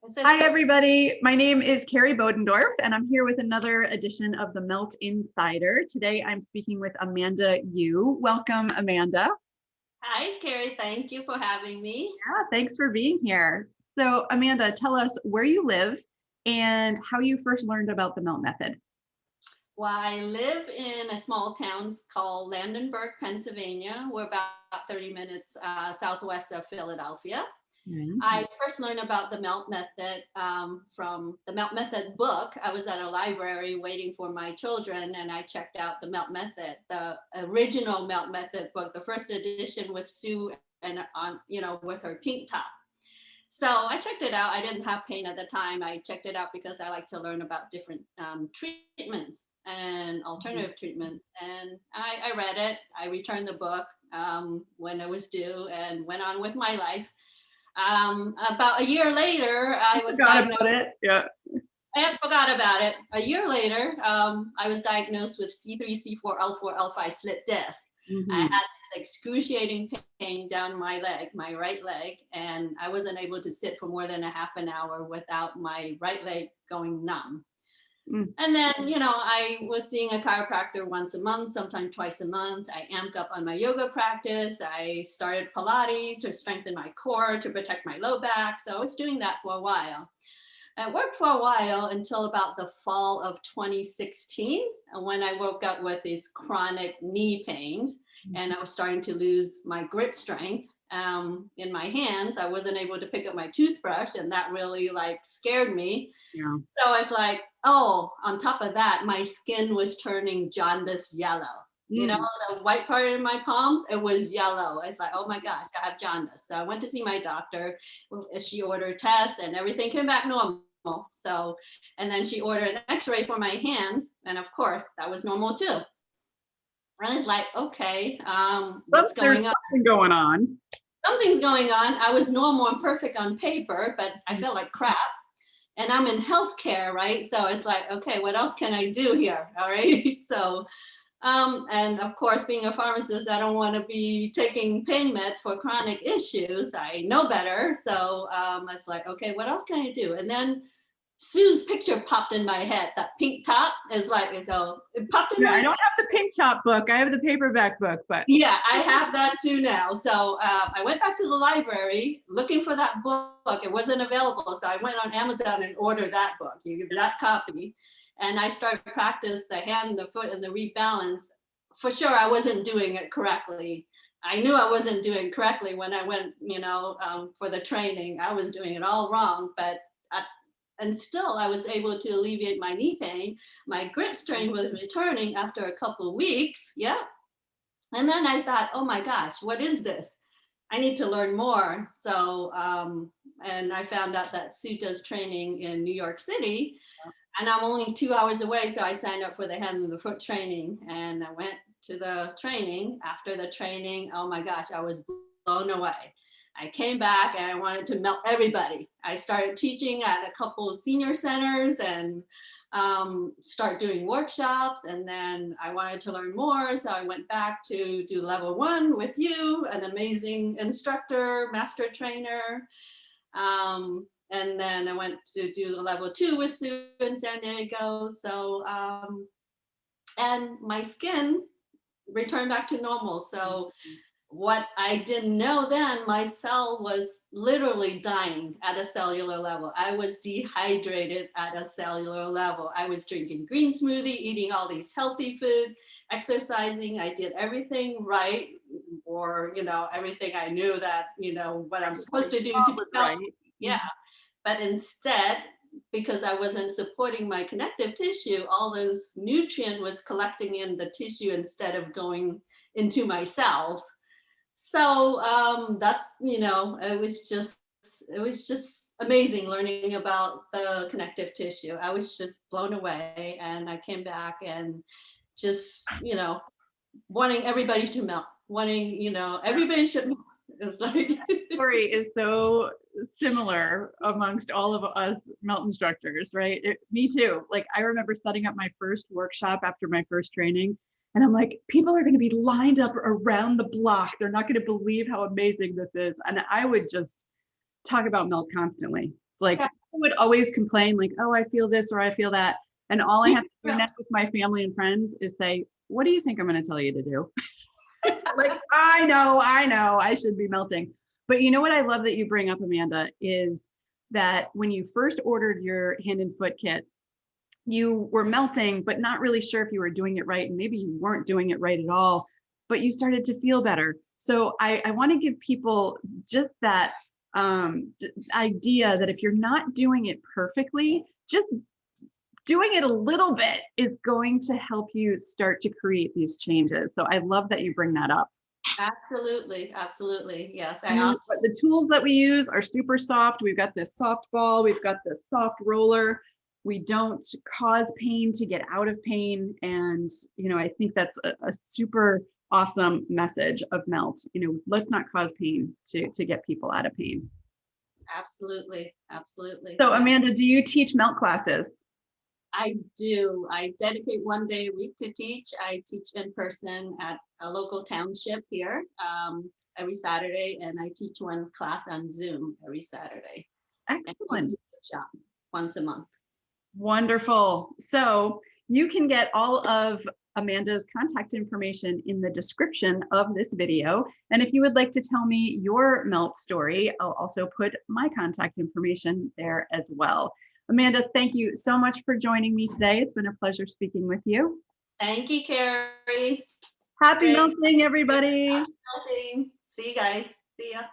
This is Hi, everybody. My name is Kerrie Bodendorf, and I'm here with another edition of the Melt Insider. Today, I'm speaking with Amanda Yu. Welcome, Amanda. Hi, Kerrie. Thank you for having me. Yeah, thanks for being here. So, Amanda, tell us where you live and how you first learned about the Melt method. Well, I live in a small town called Landenberg, Pennsylvania. We're about 30 minutes southwest of Philadelphia. I first learned about the Melt method from the Melt method book. I was at a library waiting for my children, and I checked out the Melt method, the original Melt method book, the first edition with Sue and with her pink top. So I checked it out. I didn't have pain at the time. I checked it out because I like to learn about different treatments and alternative treatments. And I read it. I returned the book when it was due and went on with my life. About a year later, I was diagnosed. About it. Yeah. I forgot about it. A year later, I was diagnosed with C3, C4, L4, L5 slit disc. I had this excruciating pain down my leg, my right leg, and I wasn't able to sit for more than a half an hour without my right leg going numb. And then, I was seeing a chiropractor once a month, sometimes twice a month. I amped up on my yoga practice. I started Pilates to strengthen my core, to protect my low back. So I was doing that for a while. It worked for a while until about the fall of 2016, when I woke up with these chronic knee pains and I was starting to lose my grip strength in my hands. I wasn't able to pick up my toothbrush, and that really scared me. Yeah. So I was like, oh, on top of that, my skin was turning jaundice yellow. You know, the white part in my palms, it was yellow. It's like, oh my gosh, I have jaundice. So I went to see my doctor. She ordered tests and everything came back normal. So, and then she ordered an x-ray for my hands. And of course, that was normal too. I was like, okay, what's going on? Something going on. Something's going on. I was normal and perfect on paper, but I felt like crap. And I'm in healthcare, right? So it's like, okay, what else can I do here? All right. So, and of course, being a pharmacist, I don't want to be taking pain meds for chronic issues. I know better. So I was like, okay, what else can I do? And then Sue's picture popped in my head. That pink top is like, it popped in my head. I don't have the pink top book. I have the paperback book, but yeah, I have that too now. So I went back to the library looking for that book. It wasn't available. So I went on Amazon and ordered that book, that copy. And I started practice the hand, the foot, and the rebalance. For sure, I wasn't doing it correctly. I knew I wasn't doing it correctly when I went, for the training. I was doing it all wrong, but and still I was able to alleviate my knee pain. My grip strength was returning after a couple of weeks. Yeah. And then I thought, oh my gosh, what is this? I need to learn more. So, and I found out that Sue does training in New York City. And I'm only 2 hours away, so I signed up for the hand and the foot training, and I went to the training. After the training, oh my gosh, I was blown away. I came back and I wanted to melt everybody. I started teaching at a couple of senior centers and start doing workshops, and then I wanted to learn more, so I went back to do level 1 with you, an amazing instructor, master trainer. And then I went to do the level 2 with Sue in San Diego. So, and my skin returned back to normal. So what I didn't know then, my cell was literally dying at a cellular level. I was dehydrated at a cellular level. I was drinking green smoothie, eating all these healthy food, exercising. I did everything right, or, everything I knew that, what I'm supposed to do to be healthy. Yeah. But instead, because I wasn't supporting my connective tissue, all those nutrient was collecting in the tissue instead of going into my cells. So that's, it was just amazing learning about the connective tissue. I was just blown away, and I came back and just, wanting everybody to melt, wanting, everybody should melt. It's like story is so similar amongst all of us melt instructors, right? Me too. Like, I remember setting up my first workshop after my first training, and I'm like, people are going to be lined up around the block. They're not going to believe how amazing this is. And I would just talk about melt constantly. It's like, would always complain like, oh, I feel this or I feel that. And all I have to do Yeah. now with my family and friends is say, what do you think I'm going to tell you to do? Like, I know, I should be melting. But you know what I love that you bring up, Amanda, is that when you first ordered your hand and foot kit, you were melting, but not really sure if you were doing it right. And maybe you weren't doing it right at all, but you started to feel better. So I want to give people just that idea that if you're not doing it perfectly, just doing it a little bit is going to help you start to create these changes. So I love that you bring that up. Absolutely, absolutely. Yes. But the tools that we use are super soft. We've got this soft ball, we've got this soft roller. We don't cause pain to get out of pain. And, I think that's a super awesome message of Melt. Let's not cause pain to get people out of pain. Absolutely, absolutely. So Yes. Amanda, do you teach Melt classes? I do. I dedicate one day a week to teach. I teach in person at a local township here every Saturday, and I teach one class on Zoom every Saturday. Excellent. Workshop once a month. Wonderful. So you can get all of Amanda's contact information in the description of this video. And if you would like to tell me your Melt story, I'll also put my contact information there as well. Amanda, thank you so much for joining me today. It's been a pleasure speaking with you. Thank you, Kerrie. Happy Great. melting, everybody. Happy melting. See you guys. See ya.